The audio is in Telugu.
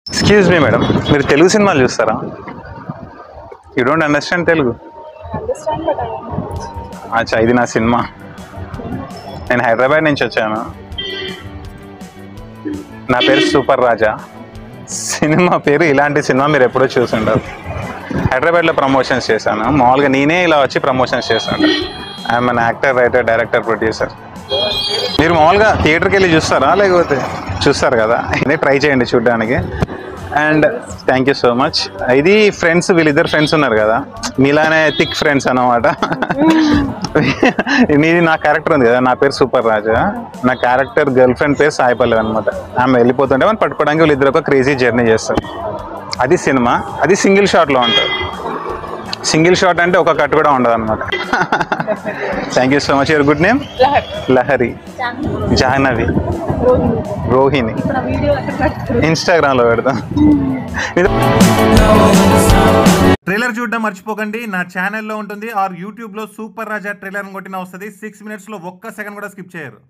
ఎక్స్క్యూజ్ మీ మేడం, మీరు తెలుగు సినిమాలు చూస్తారా? You don't understand Telugu? అచ్చా, ఇది నా సినిమా. నేను హైదరాబాద్ నుంచి వచ్చాను. నా పేరు సూపర్ రాజా. సినిమా పేరు ఇలాంటి సినిమా మీరు ఎప్పుడో చూసుంటారు. హైదరాబాద్లో ప్రమోషన్స్ చేశాను. మామూలుగా నేనే ఇలా వచ్చి ప్రమోషన్స్ చేశాను. I'm an actor, writer, director, producer. మీరు మామూలుగా థియేటర్కి వెళ్ళి చూస్తారా, లేకపోతే చూస్తారు కదా? ఇదే ట్రై చేయండి చూడడానికి. And thank you so much. ఇది ఫ్రెండ్స్, వీళ్ళిద్దరు ఫ్రెండ్స్ ఉన్నారు కదా, మీలానే థిక్ ఫ్రెండ్స్ అన్నమాట. నీది నా క్యారెక్టర్ ఉంది కదా, నా పేరు సూపర్ రాజా. నా క్యారెక్టర్ గర్ల్ ఫ్రెండ్ పేరు సాయిపల్లవి అనమాట. ఆమె వెళ్ళిపోతుంటే మనం పట్టుకోవడానికి వీళ్ళిద్దరు ఒక క్రేజీ జర్నీ చేస్తారు. అది సినిమా. అది సింగిల్ షాట్లో ఉంటుంది. సింగిల్ షాట్ అంటే ఒక కట్ కూడా ఉండదు అనమాట. Thank you so much. Your good name? Lahari. Jahnavi. Rohini. ఇన్స్టాగ్రామ్లో పెడతాం. ట్రైలర్ చూడడం మర్చిపోకండి. నా ఛానల్లో ఉంటుంది, ఆర్ యూట్యూబ్లో సూపర్ రాజా ట్రైలర్ కొట్టిన వస్తుంది. 6 minutes ఒక్క సెకండ్ కూడా స్కిప్ చేయరు.